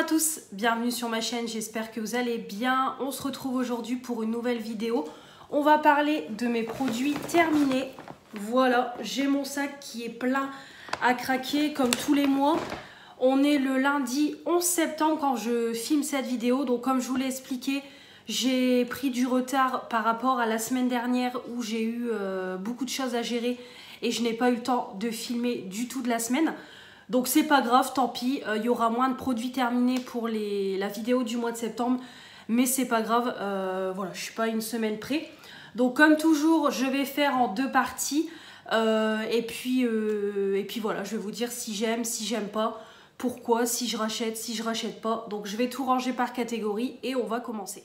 à tous, bienvenue sur ma chaîne, j'espère que vous allez bien. On se retrouve aujourd'hui pour une nouvelle vidéo. On va parler de mes produits terminés. Voilà, j'ai mon sac qui est plein à craquer comme tous les mois. On est le lundi 11 septembre quand je filme cette vidéo. Donc comme je vous l'ai expliqué, j'ai pris du retard par rapport à la semaine dernière où j'ai eu beaucoup de choses à gérer et je n'ai pas eu le temps de filmer du tout de la semaine. Donc c'est pas grave, tant pis, il y aura moins de produits terminés pour la vidéo du mois de septembre, mais c'est pas grave, voilà, je suis pas une semaine près. Donc comme toujours, je vais faire en deux parties, et puis voilà, je vais vous dire si j'aime pas, pourquoi, si je rachète pas. Donc je vais tout ranger par catégorie et on va commencer.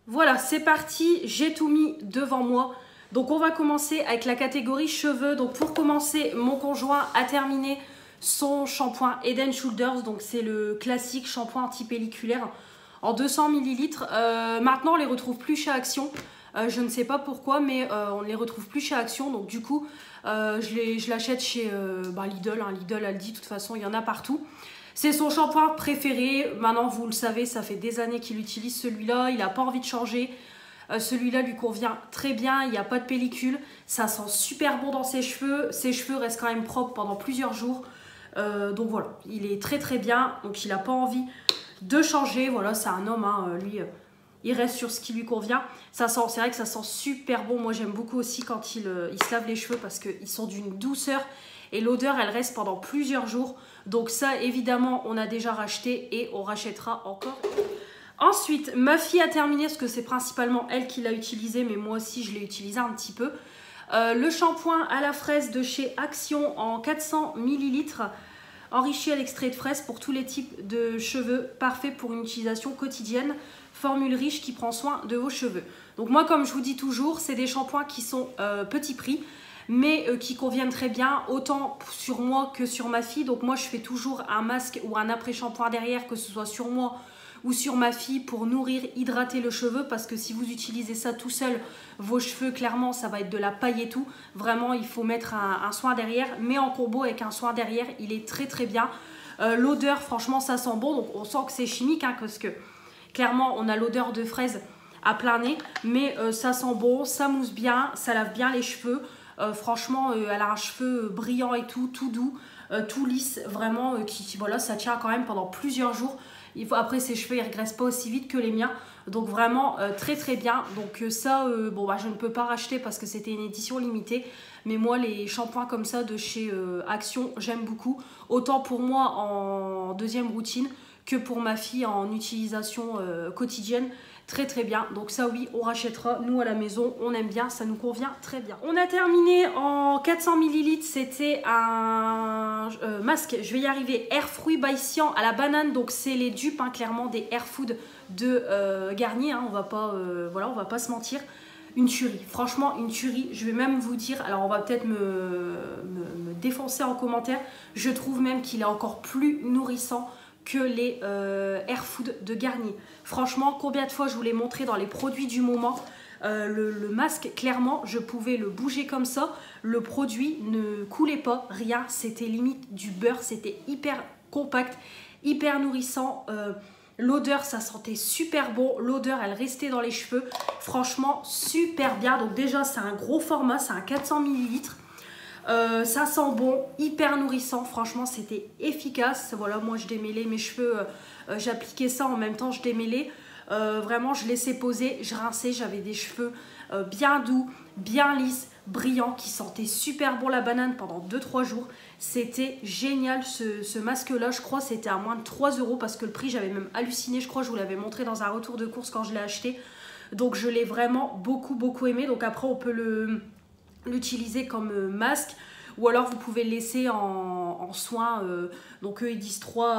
Voilà, c'est parti, j'ai tout mis devant moi. Donc on va commencer avec la catégorie cheveux. Donc pour commencer, mon conjoint a terminé son shampoing Head & Shoulders, donc c'est le classique shampoing anti-pelliculaire en 200 ml. Maintenant on les retrouve plus chez Action, je ne sais pas pourquoi, mais on ne les retrouve plus chez Action, donc du coup je l'achète chez Lidl, hein. Lidl, Aldi, de toute façon il y en a partout. C'est son shampoing préféré, maintenant vous le savez, ça fait des années qu'il utilise celui-là, il n'a pas envie de changer. Celui-là lui convient très bien, il n'y a pas de pellicule, ça sent super bon dans ses cheveux restent quand même propres pendant plusieurs jours. Donc voilà, il est très très bien, donc il n'a pas envie de changer. Voilà, c'est un homme, hein, lui, il reste sur ce qui lui convient. Ça sent, c'est vrai que ça sent super bon. Moi j'aime beaucoup aussi quand il se lave les cheveux parce qu'ils sont d'une douceur et l'odeur elle reste pendant plusieurs jours. Donc ça évidemment on a déjà racheté et on rachètera encore. Ensuite, ma fille a terminé parce que c'est principalement elle qui l'a utilisé, mais moi aussi je l'ai utilisé un petit peu. Le shampoing à la fraise de chez Action en 400 ml, enrichi à l'extrait de fraise pour tous les types de cheveux, parfait pour une utilisation quotidienne, formule riche qui prend soin de vos cheveux. Donc moi, comme je vous dis toujours, c'est des shampoings qui sont petit prix, mais qui conviennent très bien, autant sur moi que sur ma fille. Donc moi, je fais toujours un masque ou un après-shampoing derrière, que ce soit sur moi ou sur ma fille, pour nourrir, hydrater le cheveu, parce que si vous utilisez ça tout seul, vos cheveux, clairement, ça va être de la paille et tout. Vraiment, il faut mettre un soin derrière, mais en combo avec un soin derrière, il est très très bien. L'odeur, franchement, ça sent bon, donc on sent que c'est chimique, hein, parce que clairement, on a l'odeur de fraise à plein nez, mais ça sent bon, ça mousse bien, ça lave bien les cheveux. Franchement, elle a un cheveu brillant et tout doux, tout lisse, vraiment, voilà, ça tient quand même pendant plusieurs jours. Après, ses cheveux ils régressent pas aussi vite que les miens, donc vraiment très très bien. Donc ça, je ne peux pas racheter parce que c'était une édition limitée, mais moi les shampoings comme ça de chez Action, j'aime beaucoup, autant pour moi en deuxième routine que pour ma fille en utilisation quotidienne. Très très bien, donc ça oui, on rachètera, nous à la maison, on aime bien, ça nous convient très bien. On a terminé en 400 ml, c'était un masque, je vais y arriver, Air Fruit by Sian à la banane, donc c'est les dupes, hein, clairement, des Air Food de Garnier, hein, on va pas se mentir. Une tuerie, franchement une tuerie, je vais même vous dire, alors on va peut-être me défoncer en commentaire, je trouve même qu'il est encore plus nourrissant que les Air Food de Garnier. Franchement, combien de fois je vous l'ai montré dans les produits du moment, le masque, clairement, je pouvais le bouger comme ça, le produit ne coulait pas, rien, c'était limite du beurre, c'était hyper compact, hyper nourrissant, l'odeur, ça sentait super bon, l'odeur, elle restait dans les cheveux, franchement, super bien. Donc déjà, c'est un gros format, c'est un 400 ml. Ça sent bon, hyper nourrissant, franchement c'était efficace. Voilà, moi je démêlais mes cheveux, j'appliquais ça en même temps, je démêlais, vraiment je laissais poser, je rinçais, j'avais des cheveux bien doux, bien lisses, brillants, qui sentaient super bon la banane pendant 2-3 jours. C'était génial ce masque là, je crois c'était à moins de 3 € parce que le prix, j'avais même halluciné, je crois que je vous l'avais montré dans un retour de course quand je l'ai acheté. Donc je l'ai vraiment beaucoup aimé. Donc après on peut l'utiliser comme masque, ou alors vous pouvez le laisser en soin, donc eux ils disent 3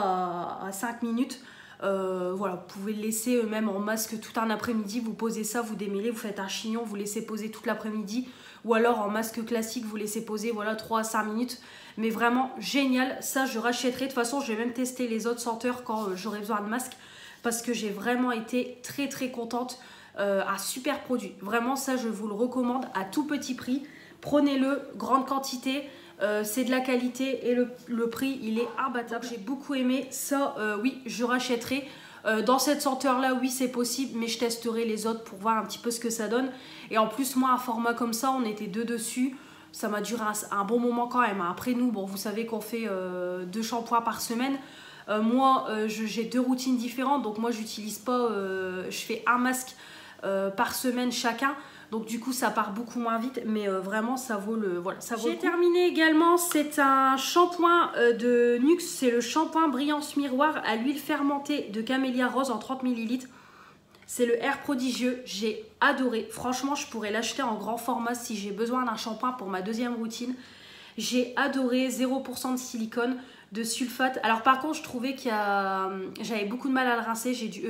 à 5 minutes, voilà, vous pouvez le laisser même en masque tout un après-midi, vous posez ça, vous démêlez, vous faites un chignon, vous laissez poser toute l'après-midi, ou alors en masque classique vous laissez poser, voilà, 3 à 5 minutes, mais vraiment génial, ça je rachèterai. De toute façon je vais même tester les autres senteurs quand j'aurai besoin de masque, parce que j'ai vraiment été très contente. Un super produit, vraiment ça je vous le recommande à tout petit prix. Prenez-le, grande quantité, c'est de la qualité et le prix il est imbattable. J'ai beaucoup aimé ça, oui je rachèterai. Dans cette senteur là oui c'est possible, mais je testerai les autres pour voir un petit peu ce que ça donne. Et en plus moi un format comme ça, on était deux dessus, ça m'a duré un bon moment quand même. Après nous, bon vous savez qu'on fait 2 shampoings par semaine. Moi j'ai 2 routines différentes, donc moi j'utilise pas, je fais un masque par semaine chacun. Donc du coup ça part beaucoup moins vite, mais vraiment ça vaut le, voilà, ça vaut le coup. J'ai terminé également, c'est un shampoing de Nuxe, c'est le shampoing Brillance Miroir à l'huile fermentée de camélia rose en 30 ml. C'est le Air Prodigieux, j'ai adoré. Franchement je pourrais l'acheter en grand format si j'ai besoin d'un shampoing pour ma deuxième routine. J'ai adoré, 0% de silicone, de sulfate. Alors par contre je trouvais qu'il y a, j'avais beaucoup de mal à le rincer, j'ai dû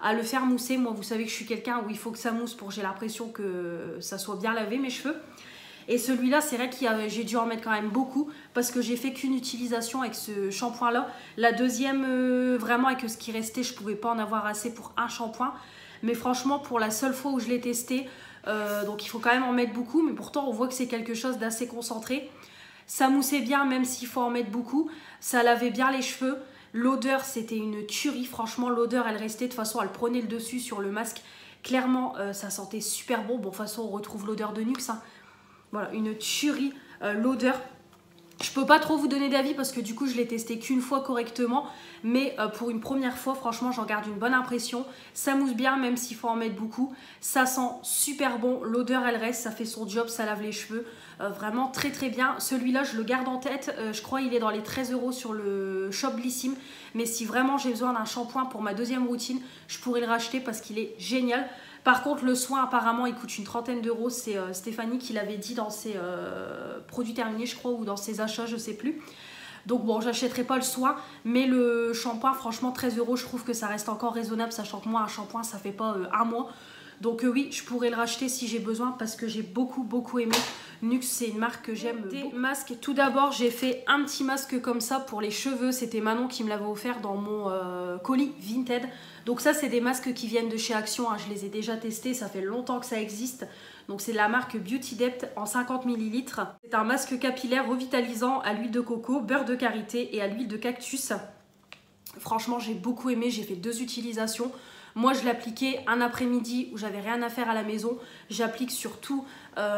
à le faire mousser. Moi vous savez que je suis quelqu'un où il faut que ça mousse pour que j'ai l'impression que ça soit bien lavé mes cheveux. Et celui-là c'est vrai que j'ai dû en mettre quand même beaucoup parce que j'ai fait qu'une utilisation avec ce shampoing là. La deuxième vraiment avec ce qui restait je pouvais pas en avoir assez pour un shampoing. Mais franchement pour la seule fois où je l'ai testé, donc il faut quand même en mettre beaucoup, mais pourtant on voit que c'est quelque chose d'assez concentré. Ça moussait bien même s'il faut en mettre beaucoup, ça lavait bien les cheveux. L'odeur c'était une tuerie, franchement l'odeur elle restait, de toute façon elle prenait le dessus sur le masque. Clairement ça sentait super bon, bon de toute façon on retrouve l'odeur de Nuxe, hein. Voilà, une tuerie, l'odeur. Je peux pas trop vous donner d'avis parce que du coup je l'ai testé qu'une fois correctement, mais pour une première fois franchement j'en garde une bonne impression. Ça mousse bien même s'il faut en mettre beaucoup, ça sent super bon, l'odeur elle reste, ça fait son job, ça lave les cheveux, vraiment très très bien. Celui-là je le garde en tête, je crois il est dans les 13 € sur le shop Blissim, mais si vraiment j'ai besoin d'un shampoing pour ma deuxième routine, je pourrais le racheter parce qu'il est génial. Par contre le soin apparemment il coûte une trentaine d'euros, c'est Stéphanie qui l'avait dit dans ses produits terminés je crois, ou dans ses achats je sais plus. Donc bon j'achèterai pas le soin, mais le shampoing franchement 13 € je trouve que ça reste encore raisonnable, sachant que moi un shampoing ça fait pas un mois. Donc oui je pourrais le racheter si j'ai besoin parce que j'ai beaucoup aimé. Nuxe c'est une marque que j'aime. Des masques, tout d'abord j'ai fait un petit masque comme ça pour les cheveux, c'était Manon qui me l'avait offert dans mon colis Vinted. Donc ça c'est des masques qui viennent de chez Action, hein. Je les ai déjà testés, ça fait longtemps que ça existe. Donc c'est de la marque Beauty Depth en 50 ml. C'est un masque capillaire revitalisant à l'huile de coco, beurre de karité et à l'huile de cactus. Franchement j'ai beaucoup aimé, j'ai fait 2 utilisations. Moi je l'appliquais un après-midi où j'avais rien à faire à la maison. J'applique sur tous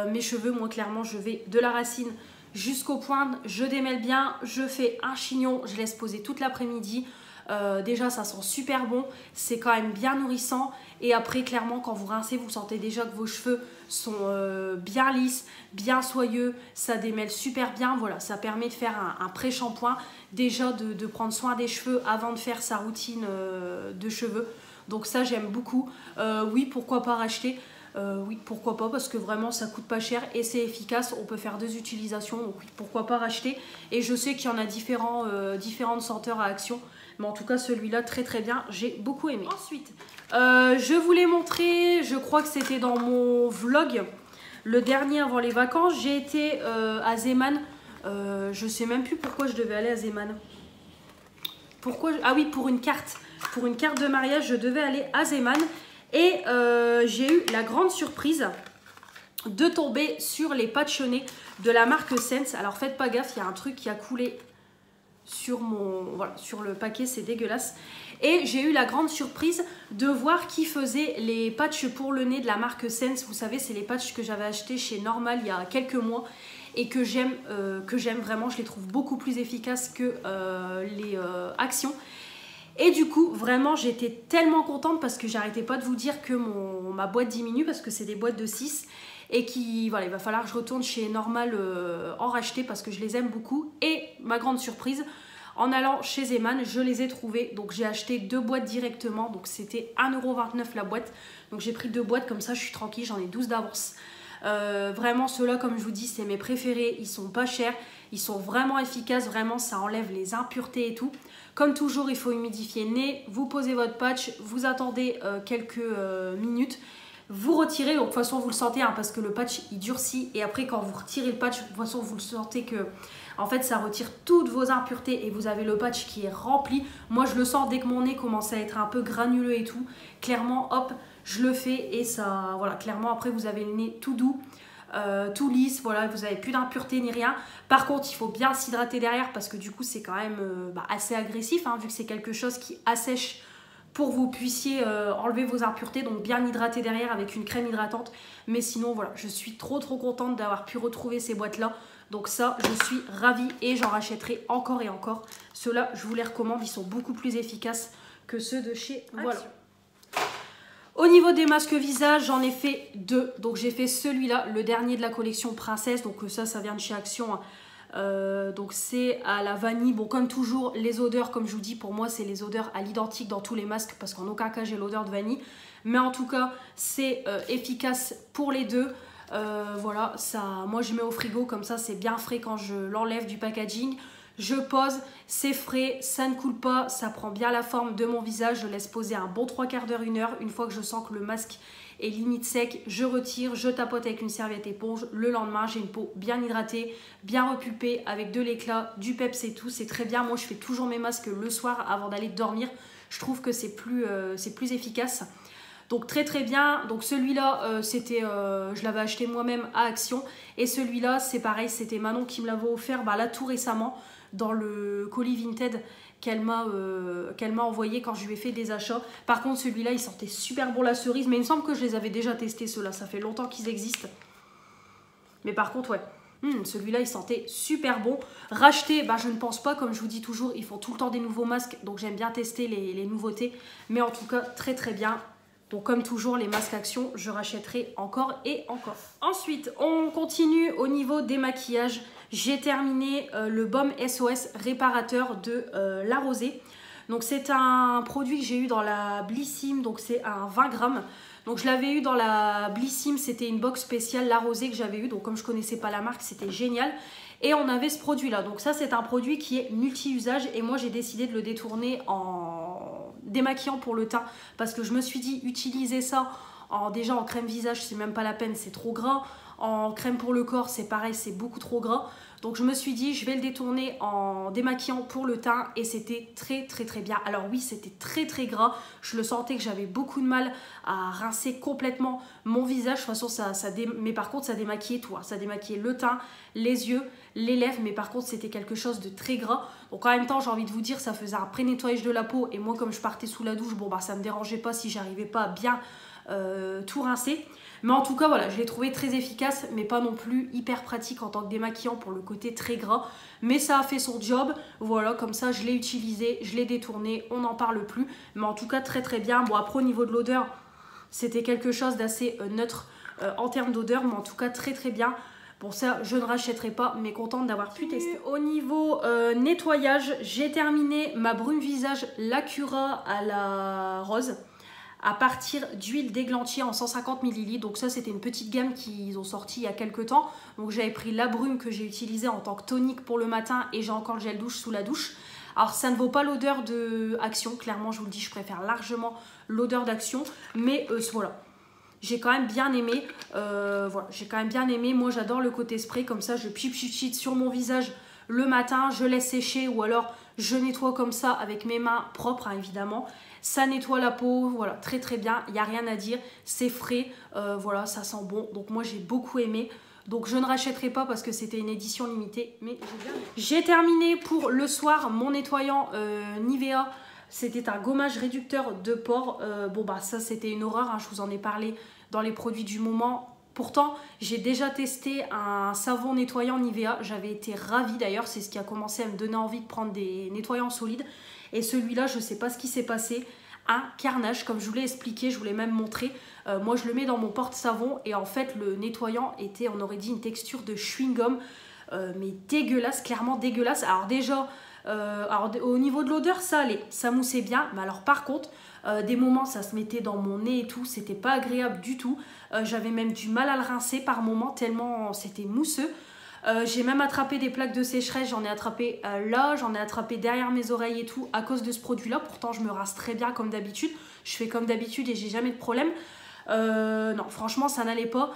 mes cheveux, moi clairement je vais de la racine jusqu'aux pointes. Je démêle bien, je fais un chignon, je laisse poser toute l'après-midi. Déjà ça sent super bon, c'est quand même bien nourrissant. Et après clairement quand vous rincez vous sentez déjà que vos cheveux sont bien lisses, bien soyeux, ça démêle super bien. Voilà, ça permet de faire un pré-shampoing, déjà de prendre soin des cheveux avant de faire sa routine de cheveux. Donc ça j'aime beaucoup. Oui pourquoi pas racheter, oui pourquoi pas, parce que vraiment ça coûte pas cher et c'est efficace, on peut faire 2 utilisations, donc oui pourquoi pas racheter. Et je sais qu'il y en a différentes senteurs à Action, mais en tout cas celui-là très bien, j'ai beaucoup aimé. Ensuite je voulais montrer, je crois que c'était dans mon vlog, le dernier avant les vacances, j'ai été à Zeeman. Je sais même plus pourquoi je devais aller à Zeeman. Pourquoi? Ah oui, pour une carte de mariage, je devais aller à Zeeman. Et j'ai eu la grande surprise de tomber sur les patchonnés de la marque Sense. Alors faites pas gaffe, il y a un truc qui a coulé sur sur le paquet, c'est dégueulasse. Et j'ai eu la grande surprise de voir qui faisait les patchs pour le nez de la marque Sense. Vous savez, c'est les patchs que j'avais achetés chez Normal il y a quelques mois et que j'aime vraiment. Je les trouve beaucoup plus efficaces que les Action. Et du coup, vraiment, j'étais tellement contente parce que j'arrêtais pas de vous dire que ma boîte diminue parce que c'est des boîtes de 6 et voilà, il va falloir que je retourne chez Normal en racheter parce que je les aime beaucoup. Et ma grande surprise, en allant chez Zeeman, je les ai trouvés. Donc j'ai acheté 2 boîtes directement, donc c'était 1,29 € la boîte. Donc j'ai pris 2 boîtes, comme ça je suis tranquille, j'en ai 12 d'avance. Vraiment ceux-là comme je vous dis c'est mes préférés, ils sont pas chers, ils sont vraiment efficaces, vraiment ça enlève les impuretés et tout. Comme toujours il faut humidifier le nez, vous posez votre patch, vous attendez quelques minutes, vous retirez, donc de toute façon vous le sentez hein, parce que le patch il durcit et après quand vous retirez le patch, de toute façon vous le sentez que en fait ça retire toutes vos impuretés et vous avez le patch qui est rempli. Moi je le sens dès que mon nez commence à être un peu granuleux et tout, clairement hop je le fais et ça, voilà, clairement après vous avez le nez tout doux. tout lisse, voilà, vous n'avez plus d'impureté ni rien. Par contre, il faut bien s'hydrater derrière parce que du coup, c'est quand même assez agressif, hein, vu que c'est quelque chose qui assèche pour que vous puissiez enlever vos impuretés, donc bien hydrater derrière avec une crème hydratante. Mais sinon, voilà, je suis trop contente d'avoir pu retrouver ces boîtes-là. Donc ça, je suis ravie et j'en rachèterai encore et encore. Ceux-là, je vous les recommande, ils sont beaucoup plus efficaces que ceux de chez Voilà. Au niveau des masques visage, j'en ai fait 2. Donc j'ai fait celui-là, le dernier de la collection Princesse. Donc ça vient de chez Action. Donc c'est à la vanille. Bon, comme toujours, les odeurs, comme je vous dis, pour moi, c'est les odeurs à l'identique dans tous les masques parce qu'en aucun cas, j'ai l'odeur de vanille. Mais en tout cas, c'est efficace pour les deux. Voilà, ça, moi je mets au frigo, comme ça c'est bien frais quand je l'enlève du packaging. Je pose, c'est frais, ça ne coule pas, ça prend bien la forme de mon visage. Je laisse poser un bon 3/4 d'heure, 1 heure. Une fois que je sens que le masque est limite sec, je retire, je tapote avec une serviette éponge. Le lendemain, j'ai une peau bien hydratée, bien repulpée, avec de l'éclat, du peps et tout. C'est très bien. Moi, je fais toujours mes masques le soir avant d'aller dormir. Je trouve que c'est plus efficace. Donc très bien. Donc celui-là, je l'avais acheté moi-même à Action. Et celui-là, c'est pareil, c'était Manon qui me l'avait offert là tout récemment dans le colis Vinted qu'elle m'a envoyé quand je lui ai fait des achats. Par contre, celui-là, il sentait super bon la cerise. Mais il me semble que je les avais déjà testés, ceux-là. Ça fait longtemps qu'ils existent. Mais par contre, ouais. Celui-là, il sentait super bon. Racheter, je ne pense pas. Comme je vous dis toujours, ils font tout le temps des nouveaux masques. Donc, j'aime bien tester les nouveautés. Mais en tout cas, très bien. Donc comme toujours, les masques Action, je rachèterai encore et encore. Ensuite, on continue au niveau des maquillages. J'ai terminé le baume SOS réparateur de La Rosée. Donc c'est un produit que j'ai eu dans la Blissim, donc c'est un 20 grammes. Donc je l'avais eu dans la Blissim, c'était une box spéciale La Rosée que j'avais eu. Donc comme je ne connaissais pas la marque, c'était génial. Et on avait ce produit-là. Donc ça, c'est un produit qui est multi-usage. Et moi, j'ai décidé de le détourner en démaquillant pour le teint. Parce que je me suis dit, utiliser ça déjà en crème visage, c'est même pas la peine, c'est trop gras. En crème pour le corps, c'est pareil, c'est beaucoup trop gras. Donc je me suis dit, je vais le détourner en démaquillant pour le teint. Et c'était très bien. Alors oui, c'était très gras. Je le sentais que j'avais beaucoup de mal à rincer complètement mon visage. De toute façon, mais par contre, ça démaquillait tout. Ça démaquillait le teint, les yeux, les lèvres. Mais par contre, c'était quelque chose de très gras. Donc en même temps, j'ai envie de vous dire, ça faisait un pré-nettoyage de la peau. Et moi, comme je partais sous la douche, bon ça me dérangeait pas si j'arrivais pas à bien tout rincer. Mais en tout cas, voilà, je l'ai trouvé très efficace, mais pas non plus hyper pratique en tant que démaquillant pour le côté très gras. Mais ça a fait son job. Voilà, comme ça, je l'ai utilisé, je l'ai détourné, on n'en parle plus. Mais en tout cas, très bien. Bon, après, au niveau de l'odeur, c'était quelque chose d'assez neutre en termes d'odeur, mais en tout cas, très bien. Bon, ça, je ne rachèterai pas, mais contente d'avoir pu tester. Au niveau nettoyage, j'ai terminé ma brume visage Lacura à la rose à partir d'huile d'églantier en 150 ml. Donc ça, c'était une petite gamme qu'ils ont sorti il y a quelques temps. Donc j'avais pris la brume que j'ai utilisée en tant que tonique pour le matin et j'ai encore le gel douche sous la douche. Alors ça ne vaut pas l'odeur de Action, clairement je vous le dis, je préfère largement l'odeur d'Action. Mais voilà, j'ai quand même bien aimé. Moi j'adore le côté spray, comme ça je pchit sur mon visage le matin, je laisse sécher ou alors je nettoie comme ça avec mes mains propres, hein, évidemment. Ça nettoie la peau, voilà, très bien, il n'y a rien à dire, c'est frais, voilà, ça sent bon. Donc moi j'ai beaucoup aimé. Donc je ne rachèterai pas parce que c'était une édition limitée, mais j'ai bien aimé. J'ai terminé pour le soir mon nettoyant Nivea. C'était un gommage réducteur de pores. Ça c'était une horreur, hein, je vous en ai parlé dans les produits du moment. Pourtant, j'ai déjà testé un savon nettoyant Nivea. J'avais été ravie d'ailleurs. C'est ce qui a commencé à me donner envie de prendre des nettoyants solides. Et celui-là, je ne sais pas ce qui s'est passé. Un carnage, comme je vous l'ai expliqué, je vous l'ai même montré. Moi, je le mets dans mon porte-savon. Et en fait, le nettoyant était, on aurait dit, une texture de chewing-gum. Mais dégueulasse, clairement dégueulasse. Alors déjà, au niveau de l'odeur, ça allait. Ça moussait bien. Mais alors par contre... des moments ça se mettait dans mon nez et tout, c'était pas agréable du tout, j'avais même du mal à le rincer par moments tellement c'était mousseux. J'ai même attrapé des plaques de sécheresse, j'en ai attrapé là, j'en ai attrapé derrière mes oreilles et tout à cause de ce produit là. Pourtant je me rince très bien comme d'habitude, je fais comme d'habitude et j'ai jamais de problème. Non, franchement ça n'allait pas,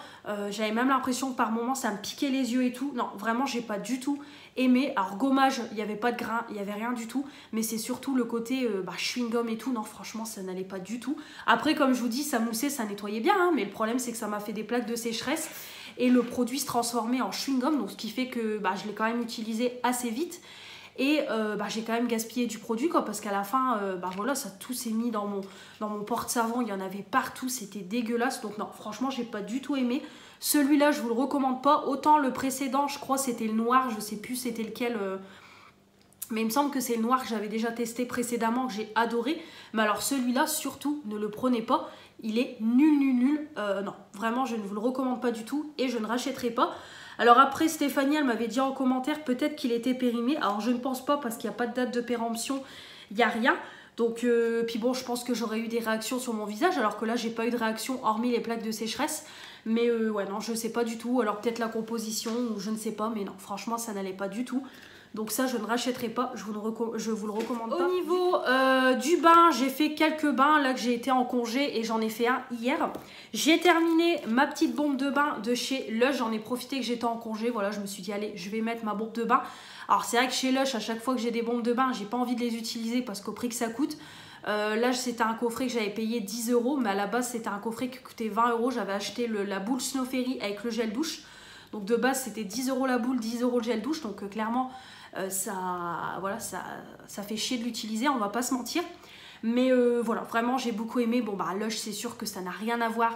j'avais même l'impression que par moments ça me piquait les yeux et tout. Non, vraiment j'ai pas du tout aimé. Alors gommage, il n'y avait pas de grain, il n'y avait rien du tout, mais c'est surtout le côté chewing-gum et tout. Non, franchement ça n'allait pas du tout. Après comme je vous dis, ça moussait, ça nettoyait bien, hein, mais le problème c'est que ça m'a fait des plaques de sécheresse. et le produit se transformait en chewing-gum, donc ce qui fait que bah, je l'ai quand même utilisé assez vite. Et bah, j'ai quand même gaspillé du produit quoi, parce qu'à la fin, bah, voilà, ça tout s'est mis dans mon porte-savon, il y en avait partout, c'était dégueulasse. Donc non, franchement, j'ai pas du tout aimé. Celui-là, je vous le recommande pas. Autant le précédent, je crois c'était le noir, je sais plus c'était lequel, mais il me semble que c'est le noir que j'avais déjà testé précédemment, que j'ai adoré. Mais alors celui-là, surtout, ne le prenez pas. Il est nul, nul, nul. Non, vraiment, je ne vous le recommande pas du tout et je ne rachèterai pas. Alors après, Stéphanie, elle m'avait dit en commentaire peut-être qu'il était périmé. Alors je ne pense pas parce qu'il n'y a pas de date de péremption, il n'y a rien. Donc, puis bon, je pense que j'aurais eu des réactions sur mon visage, alors que là, j'ai pas eu de réaction hormis les plaques de sécheresse. Mais ouais, non, je sais pas du tout. Alors peut-être la composition ou je ne sais pas, mais non, franchement, ça n'allait pas du tout. Donc ça, je ne rachèterai pas, je vous le recommande pas. Au niveau du bain, j'ai fait quelques bains, là que j'ai été en congé et j'en ai fait un hier. J'ai terminé ma petite bombe de bain de chez Lush, j'en ai profité que j'étais en congé. Voilà, je me suis dit, allez, je vais mettre ma bombe de bain. Alors c'est vrai que chez Lush, à chaque fois que j'ai des bombes de bain, j'ai pas envie de les utiliser parce qu'au prix que ça coûte. Là, c'était un coffret que j'avais payé 10 €, mais à la base, c'était un coffret qui coûtait 20 €. J'avais acheté la boule Snow Fairy avec le gel douche. Donc de base, c'était 10 € la boule, 10 € le gel douche. Donc clairement... voilà, ça fait chier de l'utiliser, on va pas se mentir. Mais voilà, vraiment j'ai beaucoup aimé. Bon bah Lush, c'est sûr que ça n'a rien à voir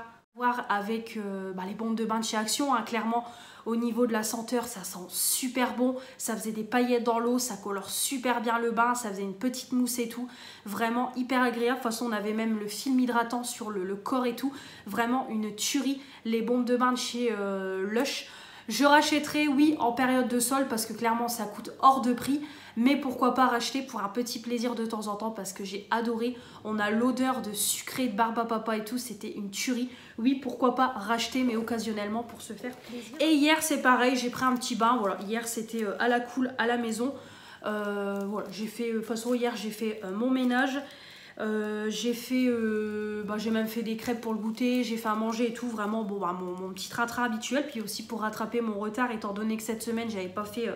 avec bah, les bombes de bain de chez Action, hein. Clairement au niveau de la senteur, ça sent super bon, ça faisait des paillettes dans l'eau, ça colore super bien le bain, ça faisait une petite mousse et tout, vraiment hyper agréable. De toute façon, on avait même le film hydratant sur le corps et tout, vraiment une tuerie, les bombes de bain de chez Lush. Je rachèterai, oui, en période de solde parce que clairement ça coûte hors de prix. Mais pourquoi pas racheter pour un petit plaisir de temps en temps parce que j'ai adoré. On a l'odeur de sucré, de barbe à papa et tout, c'était une tuerie. Oui, pourquoi pas racheter mais occasionnellement pour se faire plaisir. Et hier c'est pareil, j'ai pris un petit bain. Voilà, hier c'était à la cool à la maison. Voilà, j'ai fait, de toute façon hier j'ai fait mon ménage. J'ai même fait des crêpes pour le goûter, j'ai fait à manger et tout, vraiment bon, bah, mon petit train-train habituel, puis aussi pour rattraper mon retard étant donné que cette semaine j'avais pas fait,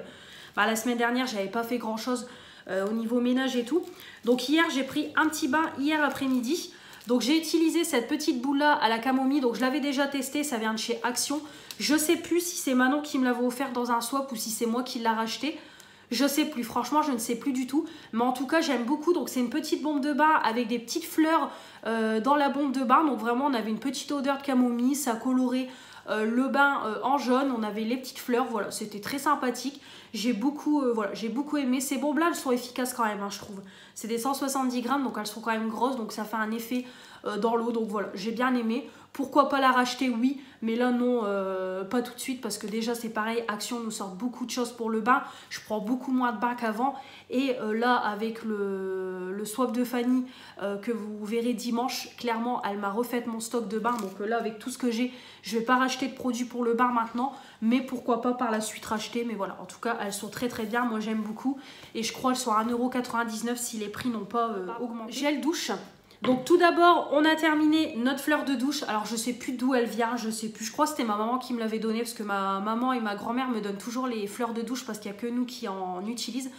la semaine dernière j'avais pas fait grand chose au niveau ménage et tout. Donc hier j'ai pris un petit bain hier après-midi, donc j'ai utilisé cette petite boule là à la camomille, donc je l'avais déjà testé, ça vient de chez Action. Je sais plus si c'est Manon qui me l'avait offert dans un swap ou si c'est moi qui l'ai racheté. Je sais plus, franchement je ne sais plus du tout. Mais en tout cas j'aime beaucoup. Donc c'est une petite bombe de bain avec des petites fleurs dans la bombe de bain. Donc vraiment on avait une petite odeur de camomille. Ça colorait le bain en jaune. On avait les petites fleurs. Voilà, c'était très sympathique. J'ai beaucoup aimé. Ces bombes là elles sont efficaces quand même, hein, je trouve. C'est des 170 grammes donc elles sont quand même grosses. Donc ça fait un effet dans l'eau. Donc voilà, j'ai bien aimé. Pourquoi pas la racheter? Oui, mais là non, pas tout de suite parce que déjà c'est pareil, Action nous sort beaucoup de choses pour le bain. Je prends beaucoup moins de bains qu'avant et là avec le swap de Fanny que vous verrez dimanche, clairement elle m'a refait mon stock de bain. Donc là avec tout ce que j'ai, je vais pas racheter de produits pour le bain maintenant, mais pourquoi pas par la suite racheter. Mais voilà, en tout cas elles sont très très bien, moi j'aime beaucoup et je crois qu'elles sont à 1,99 € si les prix n'ont pas augmenté. Gel douche. Donc tout d'abord, on a terminé notre fleur de douche. Alors je sais plus d'où elle vient, je sais plus. Je crois que c'était ma maman qui me l'avait donnée parce que ma maman et ma grand-mère me donnent toujours les fleurs de douche parce qu'il n'y a que nous qui en utilisent.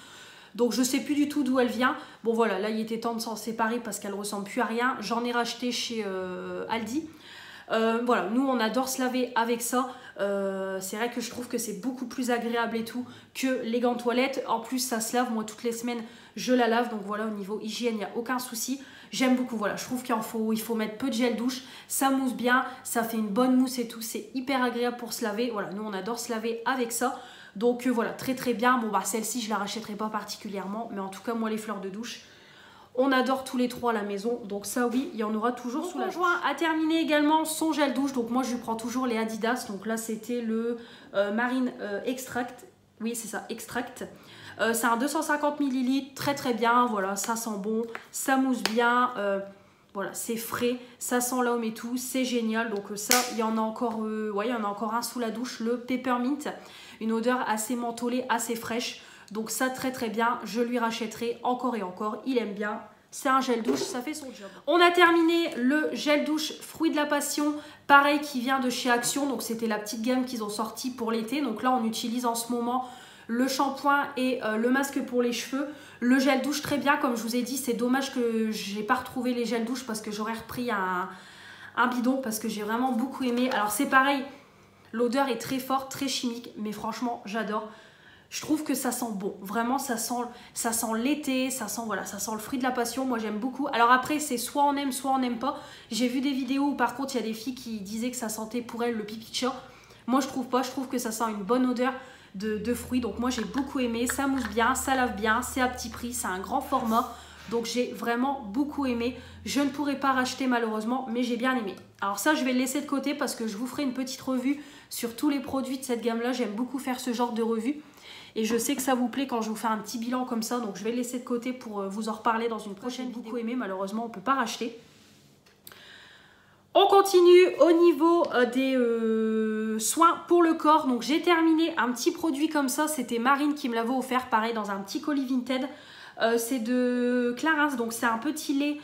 Donc je sais plus du tout d'où elle vient. Bon voilà, là il était temps de s'en séparer parce qu'elle ressemble plus à rien. J'en ai racheté chez Aldi. Voilà, nous on adore se laver avec ça. C'est vrai que je trouve que c'est beaucoup plus agréable et tout que les gants de toilette. En plus ça se lave, moi toutes les semaines je la lave. Donc voilà, au niveau hygiène il n'y a aucun souci. J'aime beaucoup, voilà, je trouve il faut mettre peu de gel douche, ça mousse bien, ça fait une bonne mousse et tout, c'est hyper agréable pour se laver. Voilà, nous on adore se laver avec ça. Donc voilà, très très bien. Bon bah celle-ci je la rachèterai pas particulièrement, mais en tout cas moi les fleurs de douche, on adore tous les trois à la maison. Donc ça oui, il y en aura toujours sous la douche. Mon conjoint a terminé également son gel douche, donc moi je lui prends toujours les Adidas. Donc là c'était le Marine Extract, oui c'est ça, Extract. C'est un 250 ml, très très bien, voilà, ça sent bon, ça mousse bien, voilà, c'est frais, ça sent l'homme et tout, c'est génial. Donc ça, il y en a encore, ouais, il y en a encore un sous la douche, le Peppermint, une odeur assez mentholée, assez fraîche. Donc ça, très très bien, je lui rachèterai encore et encore, il aime bien. C'est un gel douche, ça fait son job. On a terminé le gel douche Fruit de la Passion, pareil qui vient de chez Action. Donc c'était la petite gamme qu'ils ont sorti pour l'été. Donc là, on utilise en ce moment le shampoing et le masque pour les cheveux. Le gel douche très bien, comme je vous ai dit, c'est dommage que j'ai pas retrouvé les gels douche parce que j'aurais repris un bidon parce que j'ai vraiment beaucoup aimé. Alors c'est pareil, L'odeur est très forte, très chimique, mais franchement, j'adore. Je trouve que ça sent bon. Vraiment, ça sent l'été, voilà, ça sent le fruit de la passion. Moi, j'aime beaucoup. Alors après, c'est soit on aime, soit on n'aime pas. J'ai vu des vidéos où par contre, il y a des filles qui disaient que ça sentait pour elles le pipi de chat. Moi, je trouve pas. Je trouve que ça sent une bonne odeur de fruits. Donc moi, j'ai beaucoup aimé. Ça mousse bien, ça lave bien. C'est à petit prix, c'est un grand format. Donc j'ai vraiment beaucoup aimé. Je ne pourrais pas racheter malheureusement, mais j'ai bien aimé. Alors ça, je vais le laisser de côté parce que je vous ferai une petite revue sur tous les produits de cette gamme-là. J'aime beaucoup faire ce genre de revue. Et je sais que ça vous plaît quand je vous fais un petit bilan comme ça. Donc je vais le laisser de côté pour vous en reparler dans une prochaine vidéo. J'ai beaucoup aimé, malheureusement, on ne peut pas racheter. On continue au niveau des soins pour le corps. Donc j'ai terminé un petit produit comme ça. C'était Marine qui me l'avait offert, pareil, dans un petit colis Vinted. C'est de Clarins, donc c'est un petit lait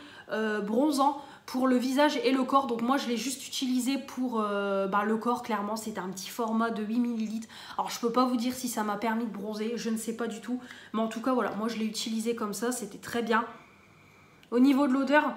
bronzant pour le visage et le corps. Donc moi je l'ai juste utilisé pour le corps, clairement c'est un petit format de 8 ml. Alors je peux pas vous dire si ça m'a permis de bronzer, je ne sais pas du tout, mais en tout cas voilà, moi je l'ai utilisé comme ça, c'était très bien. Au niveau de l'odeur,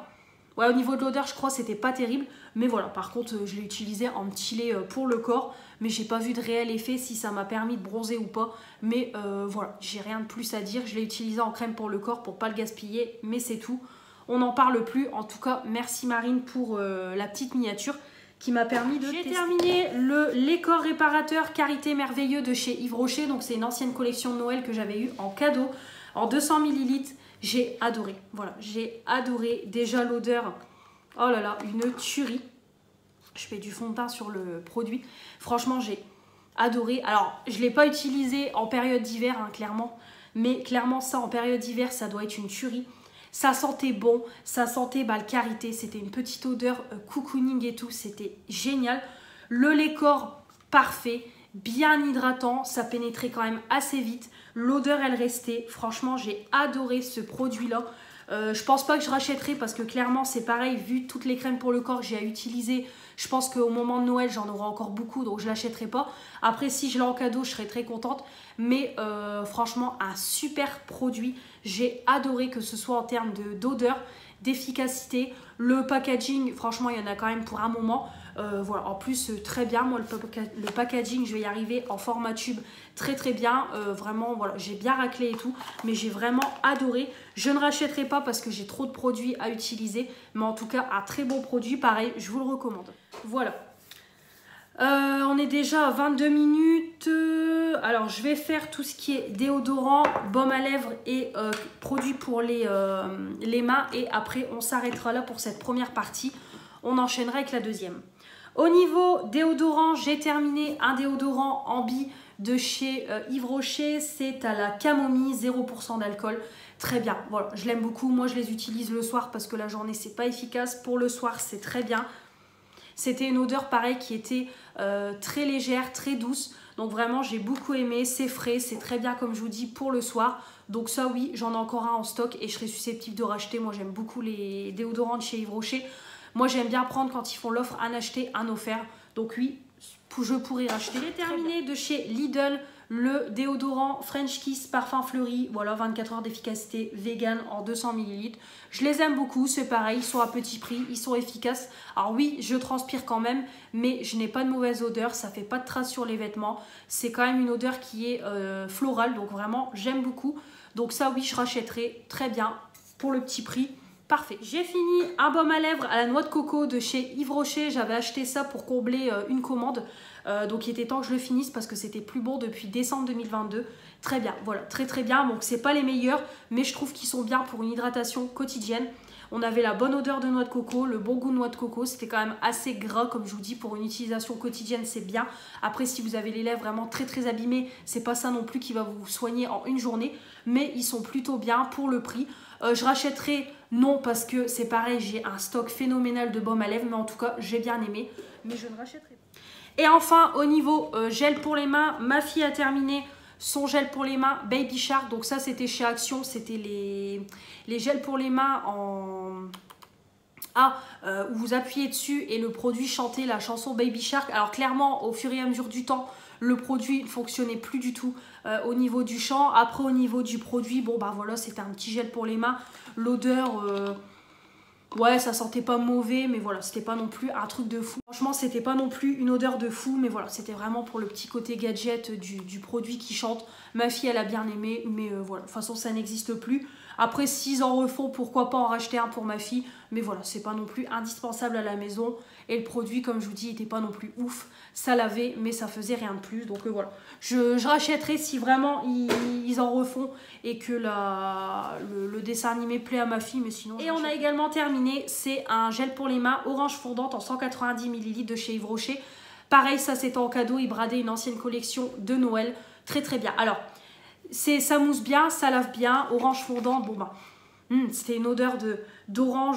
ouais, au niveau de l'odeur je crois que c'était pas terrible, mais voilà, par contre je l'ai utilisé en petit lait pour le corps, mais j'ai pas vu de réel effet si ça m'a permis de bronzer ou pas, mais voilà, j'ai rien de plus à dire. Je l'ai utilisé en crème pour le corps pour pas le gaspiller, mais c'est tout. On n'en parle plus. En tout cas, merci Marine pour la petite miniature qui m'a permis de tester. J'ai terminé le lait corps réparateur Karité Merveilleux de chez Yves Rocher. Donc c'est une ancienne collection de Noël que j'avais eu en cadeau en 200 ml. J'ai adoré. Voilà, j'ai adoré. Déjà l'odeur, oh là là, une tuerie. Je fais du fond de teint sur le produit. Franchement, j'ai adoré. Alors, je ne l'ai pas utilisé en période d'hiver, hein, clairement. Mais clairement, ça, en période d'hiver, ça doit être une tuerie. Ça sentait bon, ça sentait le karité, c'était une petite odeur cocooning et tout, c'était génial. Le lait corps, parfait, bien hydratant, ça pénétrait quand même assez vite. L'odeur, elle restait. Franchement, j'ai adoré ce produit-là. Je pense pas que je rachèterai parce que clairement, c'est pareil, vu toutes les crèmes pour le corps que j'ai à utiliser, je pense qu'au moment de Noël, j'en aurai encore beaucoup, donc je l'achèterai pas. Après, si je l'ai en cadeau, je serai très contente. Mais franchement, un super produit. J'ai adoré, que ce soit en termes d'odeur, d'efficacité. Le packaging, franchement, il y en a quand même pour un moment. Voilà, en plus, très bien. Moi, le packaging, je vais y arriver en format tube. Très, très bien. Vraiment, voilà, j'ai bien raclé et tout. Mais j'ai vraiment adoré. Je ne rachèterai pas parce que j'ai trop de produits à utiliser. Mais en tout cas, un très bon produit. Pareil, je vous le recommande. Voilà. On est déjà à 22 minutes. Alors, je vais faire tout ce qui est déodorant, baume à lèvres et produits pour les mains. Et après, on s'arrêtera là pour cette première partie. On enchaînera avec la deuxième. Au niveau déodorant, j'ai terminé un déodorant Ambi de chez Yves Rocher. C'est à la camomille, 0% d'alcool. Très bien, voilà, je l'aime beaucoup. Moi, je les utilise le soir parce que la journée, c'est pas efficace. Pour le soir, c'est très bien. C'était une odeur pareil qui était très légère, très douce. Donc vraiment, j'ai beaucoup aimé. C'est frais, c'est très bien comme je vous dis pour le soir. Donc ça oui, j'en ai encore un en stock et je serais susceptible de racheter. Moi, j'aime beaucoup les déodorants de chez Yves Rocher. Moi, j'aime bien prendre quand ils font l'offre un acheté, un offert. Donc oui, je pourrais racheter. J'ai terminé de chez Lidl le déodorant French Kiss parfum fleuri. Voilà, 24 heures d'efficacité vegan en 200 ml. Je les aime beaucoup, c'est pareil, ils sont à petit prix, ils sont efficaces. Alors oui, je transpire quand même, mais je n'ai pas de mauvaise odeur, ça fait pas de traces sur les vêtements. C'est quand même une odeur qui est florale, donc vraiment, j'aime beaucoup. Donc ça oui, je rachèterai très bien pour le petit prix. Parfait. J'ai fini un baume à lèvres à la noix de coco de chez Yves Rocher. J'avais acheté ça pour combler une commande. Donc il était temps que je le finisse parce que c'était plus bon depuis décembre 2022. Très bien, voilà, très très bien. Donc c'est pas les meilleurs, mais je trouve qu'ils sont bien pour une hydratation quotidienne. On avait la bonne odeur de noix de coco, le bon goût de noix de coco. C'était quand même assez gras, comme je vous dis, pour une utilisation quotidienne, c'est bien. Après, si vous avez les lèvres vraiment très très abîmées, c'est pas ça non plus qui va vous soigner en une journée. Mais ils sont plutôt bien pour le prix. Je rachèterai, non, parce que c'est pareil, j'ai un stock phénoménal de baume à lèvres, mais en tout cas, j'ai bien aimé. Mais je ne rachèterai pas. Et enfin, au niveau gel pour les mains, ma fille a terminé son gel pour les mains Baby Shark. Donc ça, c'était chez Action, c'était les gels pour les mains en... où vous appuyez dessus et le produit chantait la chanson Baby Shark. Alors clairement, au fur et à mesure du temps, le produit ne fonctionnait plus du tout au niveau du chant. Après, au niveau du produit, bon bah voilà, c'était un petit gel pour les mains. L'odeur, Ouais, ça sentait pas mauvais, mais voilà, c'était pas non plus un truc de fou. Franchement, c'était pas non plus une odeur de fou, mais voilà, c'était vraiment pour le petit côté gadget du produit qui chante. Ma fille, elle a bien aimé, mais voilà, de toute façon, ça n'existe plus. Après, s'ils en refont, pourquoi pas en racheter un pour ma fille, mais voilà, c'est pas non plus indispensable à la maison. Et le produit, comme je vous dis, était pas non plus ouf. Ça lavait, mais ça faisait rien de plus, donc voilà. Je rachèterai si vraiment ils en refont et que le dessin animé plaît à ma fille, mais sinon... Et on a également terminé, c'est un gel pour les mains orange fondante en 190 ml de chez Yves Rocher. Pareil, ça c'était en cadeau, il bradait une ancienne collection de Noël, très très bien. Alors, ça mousse bien, ça lave bien, orange fondant, bon bah, c'était une odeur d'orange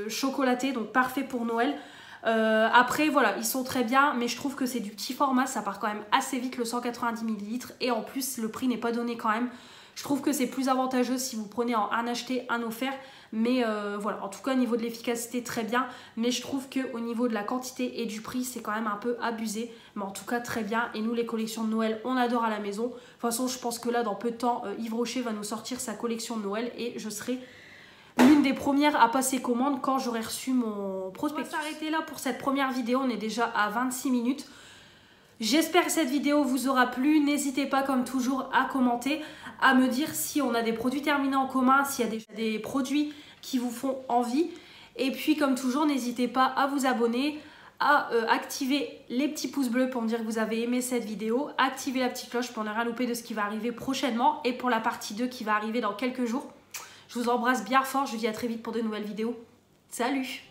chocolaté, donc parfait pour Noël. Après voilà, ils sont très bien, mais je trouve que c'est du petit format, ça part quand même assez vite le 190 ml et en plus le prix n'est pas donné quand même. Je trouve que c'est plus avantageux si vous prenez en un acheté, un offert, mais voilà, en tout cas au niveau de l'efficacité très bien, mais je trouve qu'au niveau de la quantité et du prix c'est quand même un peu abusé, mais en tout cas très bien. Et nous les collections de Noël on adore à la maison. De toute façon je pense que là dans peu de temps Yves Rocher va nous sortir sa collection de Noël et je serai l'une des premières à passer commande quand j'aurai reçu mon prospectus. On va s'arrêter là pour cette première vidéo, on est déjà à 26 minutes. J'espère que cette vidéo vous aura plu. N'hésitez pas comme toujours à commenter, à me dire si on a des produits terminés en commun, s'il y a des produits qui vous font envie. Et puis comme toujours, n'hésitez pas à vous abonner, à activer les petits pouces bleus pour me dire que vous avez aimé cette vidéo, activer la petite cloche pour ne rien louper de ce qui va arriver prochainement et pour la partie 2 qui va arriver dans quelques jours. Je vous embrasse bien fort, je vous dis à très vite pour de nouvelles vidéos. Salut!